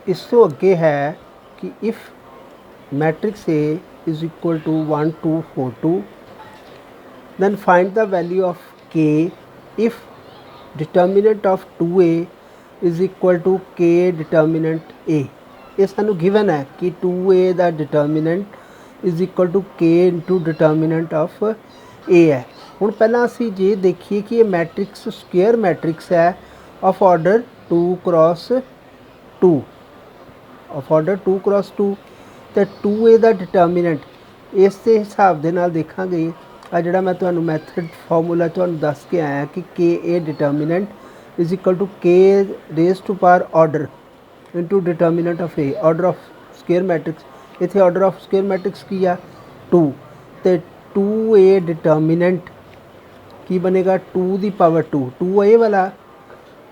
इस तो अगे है कि if matrix A is equal to 1 2 4 2 then find the value of k if determinant of 2a is equal to k determinant a। ਇਹ ਸਾਨੂੰ given ਹੈ ਕਿ 2a ਦਾ determinant is equal to k into determinant of a ਹੈ। ਹੁਣ ਪਹਿਲਾਂ ਅਸੀਂ ਜੇ ਦੇਖੀਏ ਕਿ ਇਹ ਮੈਟ੍ਰਿਕਸ ਸਕੁਏਅਰ ਮੈਟ੍ਰਿਕਸ ਹੈ of order 2 cross 2 of order 2 cross 2 ਤੇ 2a ਦਾ ਡਿਟਰਮੀਨੈਂਟ ਇਸ ਦੇ ਹਿਸਾਬ ਦੇ ਨਾਲ ਦੇਖਾਂਗੇ। ਆ ਜਿਹੜਾ ਮੈਂ ਤੁਹਾਨੂੰ ਮੈਥਡ ਫਾਰਮੂਲਾ ਤੁਹਾਨੂੰ ਦੱਸ ਕੇ ਆਇਆ ਕਿ k A determinant is equal to k raise to power order into determinant of A order of square matrix. ਇੱਥੇ ਆਰਡਰ ਆਫ ਸਕੁਏਅਰ ਮੈਟ੍ਰਿਕਸ ਕੀ ਆ 2 ਤੇ 2a ਡਿਟਰਮੀਨੈਂਟ ਕੀ ਬਣੇਗਾ 2 ਦੀ ਪਾਵਰ 2 2 ਇਹ ਵਾਲਾ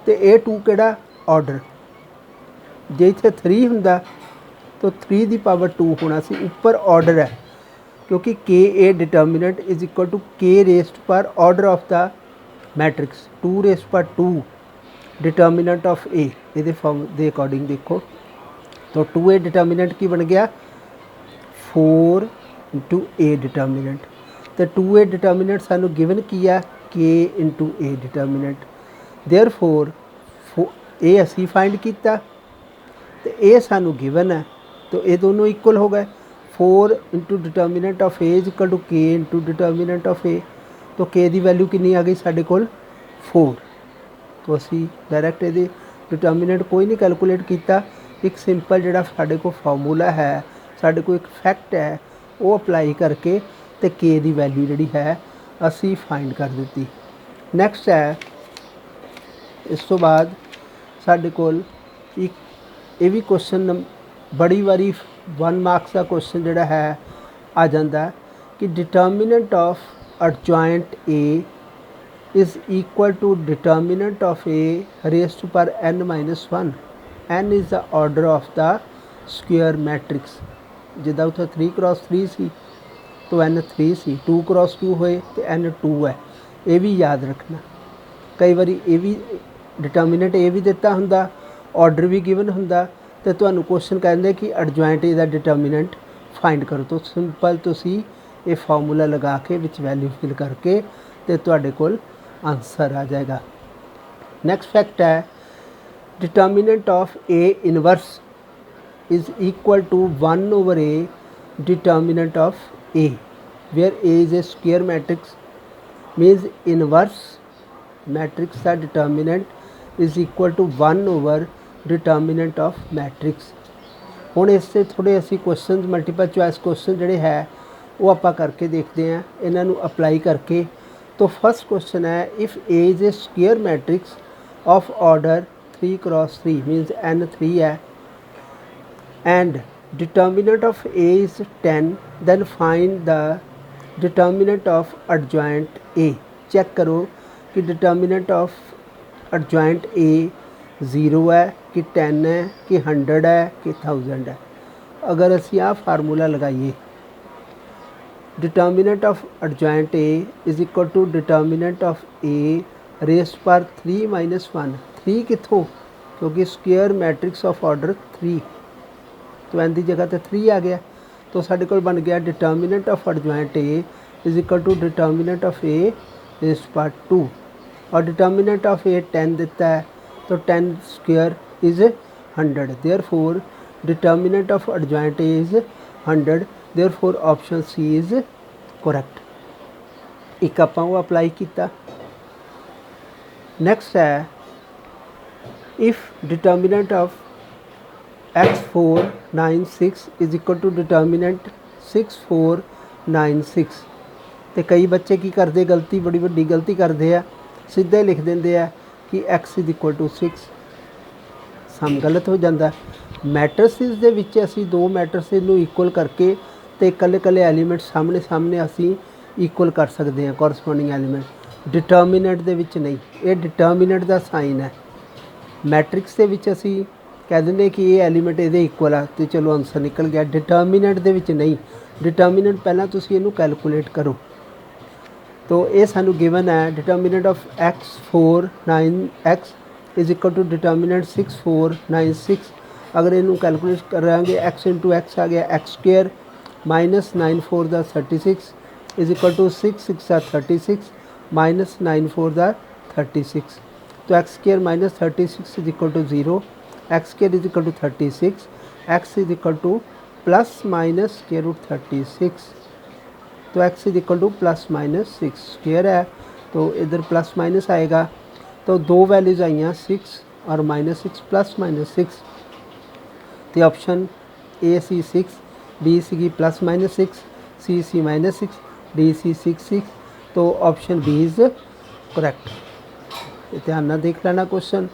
ਤੇ ਇਹ 2 ਕਿਹੜਾ ਆਰਡਰ। ਜੇ ਇੱਥੇ 3 ਹੁੰਦਾ ਤਾਂ 3 ਦੀ ਪਾਵਰ 2 ਹੋਣਾ ਸੀ ਉੱਪਰ ਆਰਡਰ ਹੈ क्योंकि K A determinant is equal to K raised power order of the matrix 2 raised power 2 determinant of ए ये फॉर्म के अकॉर्डिंग देखो तो 2a डिटर्मिनेंट की बन गया 4 इंटू ए डिटर्मिनेंट तो 2a डिटर्मिनेंट सानू गिवन की है के इंटू ए डिटर्मिनेंट देयरफॉर ए असी फाइंड किया तो ये सानू गिवन है तो ये दोनों इक्वल हो गए 4 into determinant of A is equal to K into determinant of A तो के की वैल्यू कितनी आ गई साढ़े को 4 तो असी डायरैक्ट ये डिटर्मिनेंट कोई नहीं कैलकुलेट किया एक सिंपल जोड़ा साढ़े को फार्मूला है साढ़े को एक फैक्ट है वो अप्लाई करके तो के की वैल्यू जी है असी फाइंड कर दी। नैक्सट है इस तो बाद साढ़े को एक ये भी क्वेश्चन बड़ी बारी 1 मार्क्स का क्वेश्चन जोड़ा है आ जाता है कि determinant of adjoint A is equal to determinant of A raise to power n-1 n is the order of the square matrix जिदा उत्थे 3 क्रॉस 3 सी तो n 3 सी 2 क्रॉस 2 होए तो n 2 है ये भी याद रखना। कई बार ये भी डिटर्मिनेंट ये भी दिता हुंदा ऑर्डर भी गिवन हुंदा तो तुहानू क्वेश्चन कहते कि एडजॉइंट ए दा डिटर्मिनेंट फाइंड करो तो सिंपल तुसी ये फार्मूला लगा के विच वैल्यू फिल करके तो तुहाडे कोल आंसर आ जाएगा। नैक्सट फैक्ट है determinant of A inverse is equal to 1 over A determinant of A where A is a square matrix means inverse matrix का determinant is equal to 1 over determinant of matrix. हुण इससे थोड़े असी question multiple choice question जोड़े है वो आप करके देखते हैं इन्हों अपलाई करके। तो फर्स्ट क्वेश्चन है if A is a square matrix of order 3 cross 3 minus n3 है and determinant of A is 10 then find the determinant of adjoint A. Check करो कि डिटर्मिनेंट ऑफ एडजॉइंट ए 0 है कि 10 है कि 100 है कि 1000 है। अगर असी आ फार्मूला लगाइए determinant of adjoint A is equal to determinant of A raise पर 3-1 3 कितों क्योंकि स्क्वायर मैट्रिक्स ऑफ ऑर्डर 3 तो एन की जगह तो 3 आ गया तो साढ़े को बन गया determinant of adjoint A is equal to determinant of A raise पर 2 और डिटर्मिनेंट ऑफ ए 10 दिता है तो 10 square is 100 therefore determinant of adjoint A is 100 therefore option C is correct. एक आपां वो अप्लाई किया। नैक्सट है if determinant of x496 is equal to determinant 6496 तो कई बच्चे की करते गलती बड़ी वड्डी गलती करते हैं सीधा ही लिख देंगे है कि x इज इक्वल टू 6 सम गलत हो जाता। मैट्रिसिस दे विच असी 2 मैट्रिसिस नूं इक्वल करके तो कल्ले कल्ले एलीमेंट सामने सामने असी इक्वल कर सकते हैं कॉरस्पोंडिंग एलीमेंट डिटर्मिनेंट दे विच नहीं ये डिटर्मिनेंट का साइन है। मैट्रिक्स के विच असी कह देंगे कि ये एलीमेंट ये इक्वल आ तो चलो आंसर निकल गया। डिटर्मिनेंट दे विच नहीं डिटर्मिनेंट पहला तुसी इहनूं कैलकुलेट करो तो ये सानू गिवन है determinant of x49x is equal to determinant 6496 अगर इनू कैलकुलेट करांगे x इंटू एक्स आ गया एक्स स्क्वेयर माइनस 9 4 दा 36 इज इक्वल टू 6 6 दा 36 माइनस 9 4 दा 36। तो x square minus 36 is equal to 0, x square is equal to 36, x is equal to plus minus square root 36। तो x is equal to plus minus 6 square है, तो इधर plus minus आएगा। तो दो वैल्यूज़ आईयां 6 और माइनस 6 प्लस माइनस 6। तो option A C 6, B C plus minus 6, C C minus 6, D C 6 6। तो ऑप्शन बी इज़ करैक्ट। ध्यान नाल देख लेना, क्वेश्चन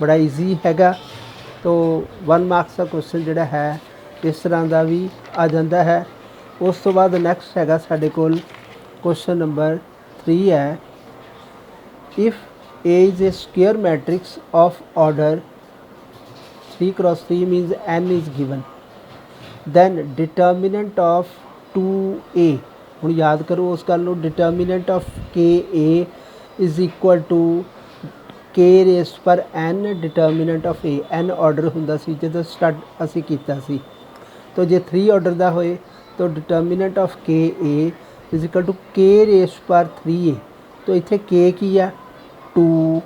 बड़ा ईजी हैगा। तो 1 मार्क्स का क्वेश्चन जिहड़ा है इस तरह का भी आ जाता है। उस तो बाद नैक्सट हैगा साडे कोल क्वेश्चन नंबर 3 है, if A is a square matrix of order 3x3 minus n is given, then determinant of 2a, हुण याद करो उस गल नूं, determinant of k A is equal to k raise पर n determinant of A, n order हुंदा सी जदों start असीं कीता सी। तो जे 3 ऑर्डर का होए तो determinant of k A is equal to k raise पर 3a। तो इत्थे के की है 2,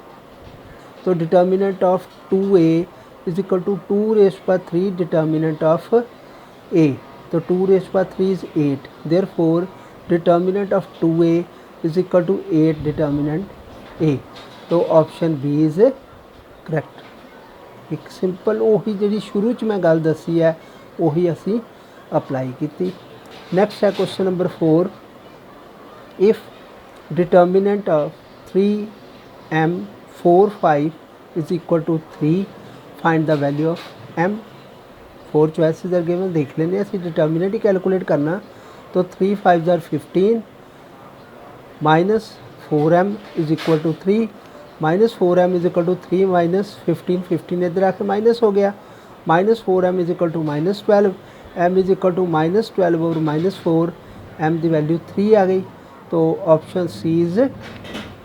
तो determinant of 2a is equal to 2 raise पर 3 डिटर्मिनेंट ऑफ a। तो 2 रेस पर 3 is 8, therefore determinant of 2a is equal to 8 determinant a। तो ऑप्शन बी इज़ करैक्ट। एक सिंपल उही जी शुरू च मैं गल दसी है उही असी अप्लाई की। नैक्सट है question number 4, if determinant of 3m 4 5 is equal to 3 find the value of m। 4 choices are given, देख लेने असी डिटर्मिनेंट ही कैलकुलेट करना। तो 3 5 are 15 minus 4m is equal to 3, minus 4m is equal to 3 minus 15, 15 इधर आके minus हो गया, minus 4m is equal to minus 12, m is equal to minus 12 और माइनस 4, m की वैल्यू 3 आ गई। तो ऑप्शन सी इज़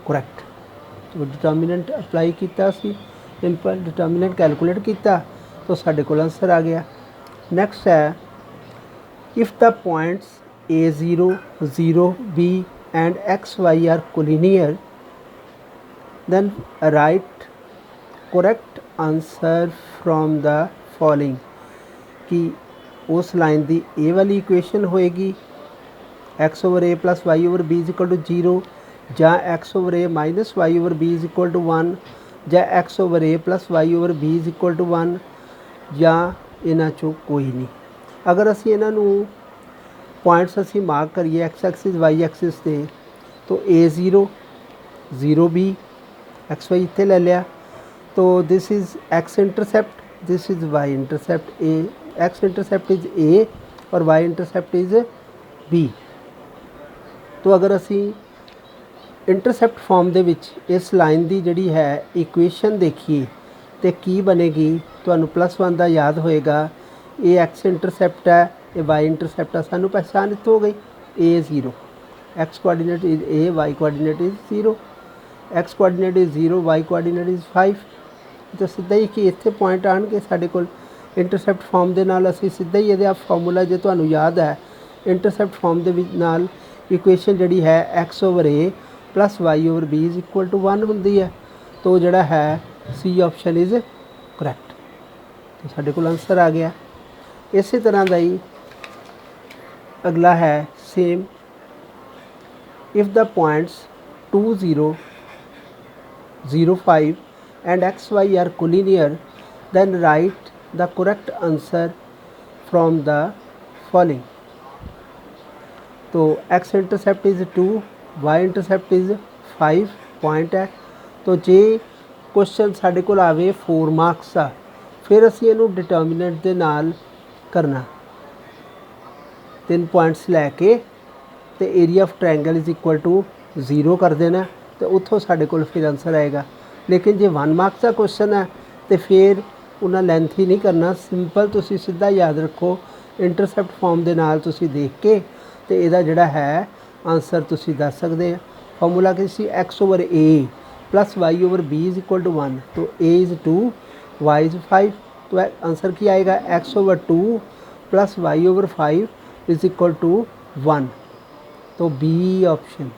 करैक्ट। तो डिटर्मिनेंट अप्लाई किया, सिंपल डिटर्मिनेंट कैलकुलेट किया तो साढ़े को आंसर आ गया। नैक्सट है, if the points a0 0 b and xy are collinear then write correct answer from the following। कि उस लाइन की ए वाली इक्वेशन होएगी x over a plus Y over b is equal to 0, ਜਾਂ x over a minus y over b is equal to 1, ਜਾਂ x over a plus Y over b is equal to 1, ਜਾਂ इन्हां चों कोई नहीं। अगर असी इन्हां नूं पॉइंट्स असी मार्क करिए x एक्सिस y एक्सिस से, तो a0 0b एक्स वाई इत्थे ले लिया, तो this is x intercept, this is why intercept. A x intercept is a और वाई इंटरसेप्ट इज़ बी। तो अगर असी इंटरसेप्ट फॉर्म दे विच इस लाइन की जिहड़ी है इक्वेशन देखिए तो की बनेगी, तुहानूं +1 का याद होएगा, ये एक्स इंटरसेप्ट है, ये वाई इंटरसेप्ट है, सानूं पहचान इत्थों हो गई a0, X coordinate is a, Y coordinate is 0, X coordinate is 0, Y coordinate is 5। तो सीधा ही कि इत्थे पॉइंट आन के साढ़े कोल इंटरसेप्ट फॉर्म के नाल असीं सीधा ही ये फॉर्मूला जो तुहानूं याद है इंटरसेप्ट फॉर्म के नाल इक्वेशन जिहड़ी है x over A plus Y over B is equal to 1 हुंदी है। तो जिहड़ा है सी ऑप्शन इज़ करैक्ट। तो साढ़े कोल आंसर आ गया। इस तरह का ही अगला है same, if the points 2 0 0 5 and xy are collinear then write the correct answer from the following। तो x intercept is 2, y intercept is 5 point है। तो जे क्वेश्चन साढ़े कोल आवे 4 मार्क्स का, फिर असी इनू डिटर्मिनेंट के नाल करना, 3 पॉइंट्स लैके तो area of triangle is equal to 0 कर देना, तो उत्थों साढ़े कोल फिर आंसर आएगा। लेकिन जे 1 मार्क्स का क्वेश्चन है तो फिर उन्हें लेंथी नहीं करना, सिंपल तुसी सीधा याद रखो इंटरसेप्ट फॉर्म के नाल तुसी देख के तो इहदा जिहड़ा है आंसर तुसी दस सकते हैं। फॉर्मूला कि सी X over A plus Y over B is equal to 1, तो ए इज़ 2 वाई इज़ 5, तो आंसर की आएगा x/2 plus y/5 is equal to 1। तो बी ऑप्शन।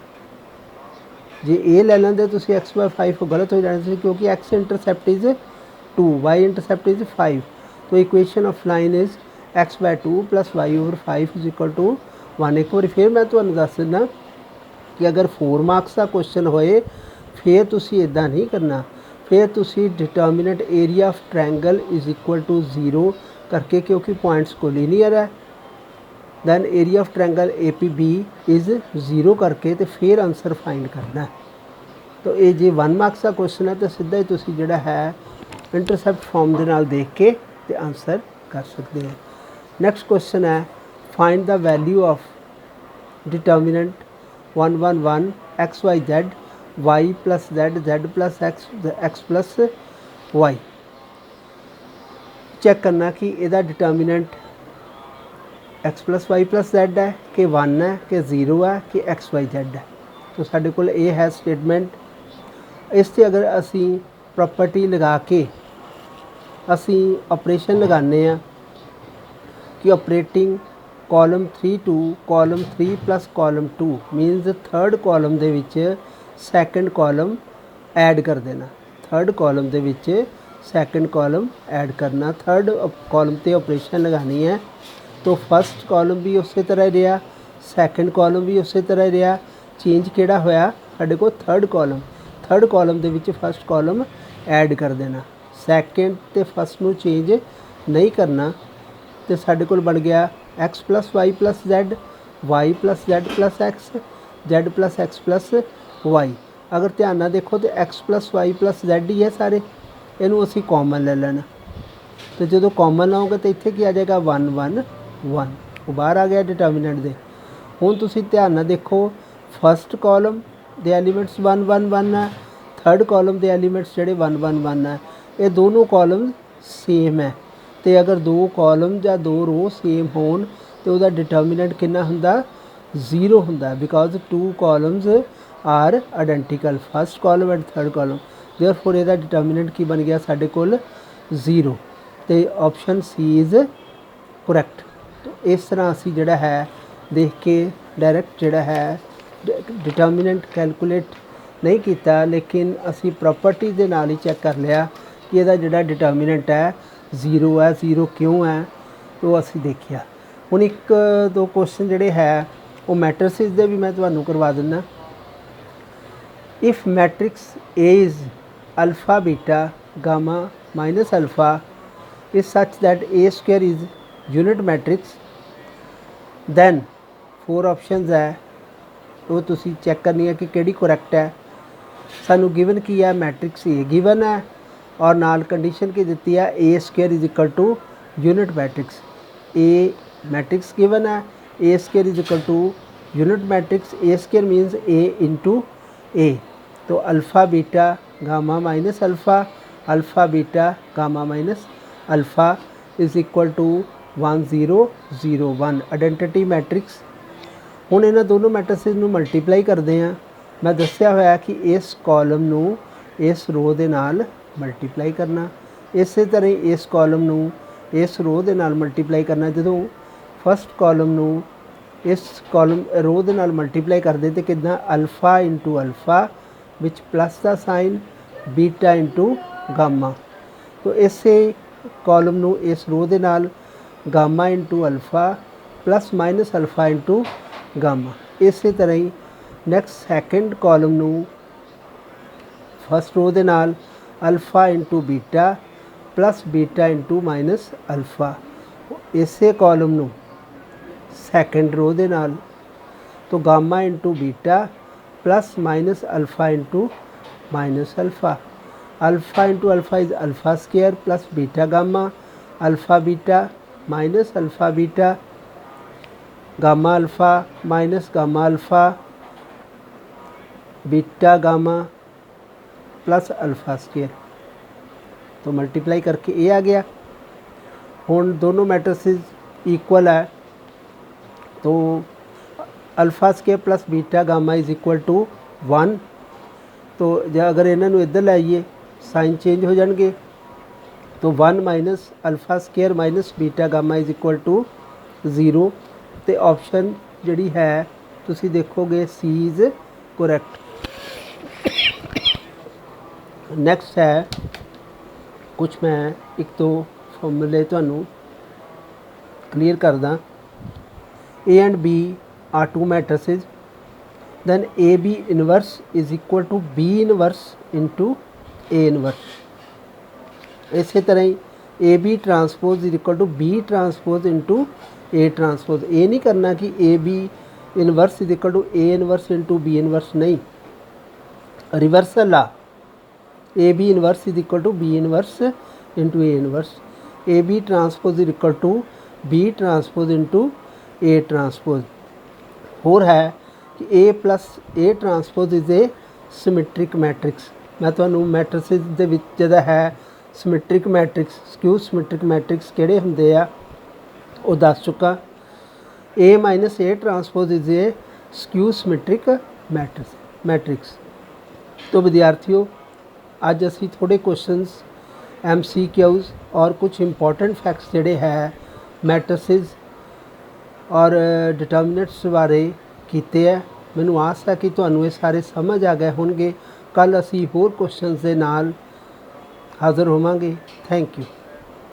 जे ए ले लेंदे तुसी x/5 गलत हो जाना सी, क्योंकि x intercept is 2, y intercept is 5। तो equation of line is x/2 plus y/5 is equal to 1। एक बार फिर मैं तुहानूं दस दिना कि अगर 4 मार्क्स का क्वेश्चन होए फिर तुसी इदां नहीं करना, फिर तुसी determinant area of triangle is equal to 0 करके, क्योंकि पॉइंट्स को लीनियर है, then area of triangle APB is 0 करके तो फिर आंसर फाइंड करना है। तो ये जे 1 मार्क्स का क्वेश्चन है तो सीधा ही तुसी जिहड़ा है इंटरसेप्ट फॉर्म दे नाल देख के ते आंसर कर सकते हैं। नैक्सट क्वेश्चन है find the value of determinant 1 1 1 x y z y plus z plus x plus y। Check करना कि इसका determinant x plus y plus z है कि 1 है कि 0 है कि x y z है। तो साढ़े कोल ये है स्टेटमेंट। इस ते अगर असी प्रॉपर्टी लगा के असी ऑपरेशन लगाने हैं कि operating column 3 to column 3 plus column 2 minus third column दे विच सैकेंड कॉलम ऐड कर देना। थर्ड कॉलम दे विच सैकेंड कॉलम ऐड करना, थर्ड कॉलम ते ऑपरेशन लगानी है। तो फर्स्ट कॉलम भी उस तरह रहा, सैकेंड कॉलम भी उस तरह रहा। चेंज किहड़ा होया साडे कोल थर्ड कॉलम दे विच फर्स्ट कॉलम ऐड कर देना। सैकेंड ते फर्स्ट नूं चेंज नहीं करना। तो साडे कोल बन गया x plus y plus z, y plus z plus x, z plus x plus y. अगर ध्यान नाल देखो तो x plus y plus z ही है सारे, इनू असी कॉमन ले लेना। तो जो कॉमन लाओगे तो इत्थे की आ जाएगा 1 1 1, वो बाहर आ गया डिटर्मिनेंट दे। हुण तुसी ध्यान नाल देखो फर्स्ट कॉलम दे एलीमेंट्स 1 1 1 है, थर्ड कॉलम दे एलीमेंट्स जिहड़े 1 1 1 है, ये दोनों कॉलम सेम है। तो अगर दो कॉलम या दो रो सेम होन तो उसका डिटर्मिनेंट कितना हुंदा 0 हुंदा, because 2 columns are identical, first column and third column. Therefore इसका डिटर्मिनेंट की बन गया साडे कोल 0। तो ऑप्शन सी इज़ करैक्ट। तो इस तरह असी जिहड़ा है देख के डायरैक्ट जिहड़ा है डिटर्मिनेंट कैलकुलेट नहीं किया, लेकिन असी प्रॉपर्टी दे नाल ही चैक कर लिया कि इसका जिहड़ा डिटर्मिनेंट है 0 है। 0 क्यों है तो असी देखिया। हुण एक दो क्वेश्चन जिहड़े है वो मैट्रिसेस दे भी मैं तुहानूं करवा दिंदा। If matrix A is alpha beta gamma minus alpha is such that A square is unit matrix, then 4 options है, वो तुसी चैक करनी है कि किहड़ी करैक्ट है। सानू गिवन की है मैट्रिक्स ए गिवन है और नाल कंडीशन की दी है A square is equal to unit matrix. A matrix given है, A square is equal to unit matrix. A square means A into A. तो alpha beta gamma minus alpha, alpha beta gamma minus alpha is equal to 1 0 0 1 identity matrix. हुण इन्हां दोनों matrices नूं multiply करते हैं। मैं दस्सिया होया कि इस कॉलम नूं इस रो दे नाल मल्टीप्लाई करना, इस तरह इस कॉलम नूं इस रो दे नाल मल्टीप्लाई करना। जदों फस्ट कॉलम नूं इस कॉलम रो दे नाल मल्टीप्लाई करदे तो कितना अल्फ़ा इंटू अल्फ़ा विच प्लस का साइन बीटा इंटू गामा। तो इसे कॉलम नूं इस रो दे नाल gamma into alpha plus minus alpha into gamma. इस तरह ही नैक्सट सैकेंड कॉलम नूं फस्ट रो दे नाल alpha into beta plus beta into minus alpha. इसे कॉलम नूं सैकेंड रो दे नाल तो gamma into beta plus minus alpha into minus alpha. Alpha into alpha is alpha square plus beta gamma, alpha beta minus alpha beta, gamma alpha minus gamma alpha, beta gamma plus alpha square. तो multiply करके ये आ गया। हुण दोनों matrices equal है तो alpha square plus beta gamma is equal to 1। तो जो अगर इन्हों इधर लाइए साइन चेंज हो जाएंगे तो 1 minus alpha square minus beta gamma is equal to 0। तो ऑप्शन जी है तुसी देखोगे सी इज़ करैक्ट। नैक्सट है कुछ मैं एक तो फॉर्मूले तुहानू क्लीयर करदा। A and B are two matrices, then A B inverse is equal to B inverse into A inverse. इस तरह ही A B transpose is equal to B transpose into A transpose. ये नहीं करना कि A B inverse is equal to A inverse into B inverse, नहीं, reversal आ A B inverse is equal to B inverse into A inverse. A B transpose is equal to B transpose into A transpose. होर है कि A plus A transpose is a symmetric matrix. मैं तुहानू matrices दे विच जिहड़ा है symmetric matrix skew symmetric matrix किहड़े हुंदे आ वो दस चुका। A minus A transpose is a skew symmetric matrix. तो विद्यार्थियों अज असी थोड़े क्वेश्चनस MCQs और कुछ इंपॉर्टेंट फैक्ट्स जिहड़े है मैट्रिसेस और डिटर्मिनेंट्स बारे कीते है। मैनूं आस है कि तुहानूं ये सारे समझ आ गए होणगे। कल असी होर क्वेश्चनस दे नाल हाज़र होवांगे। Thank you.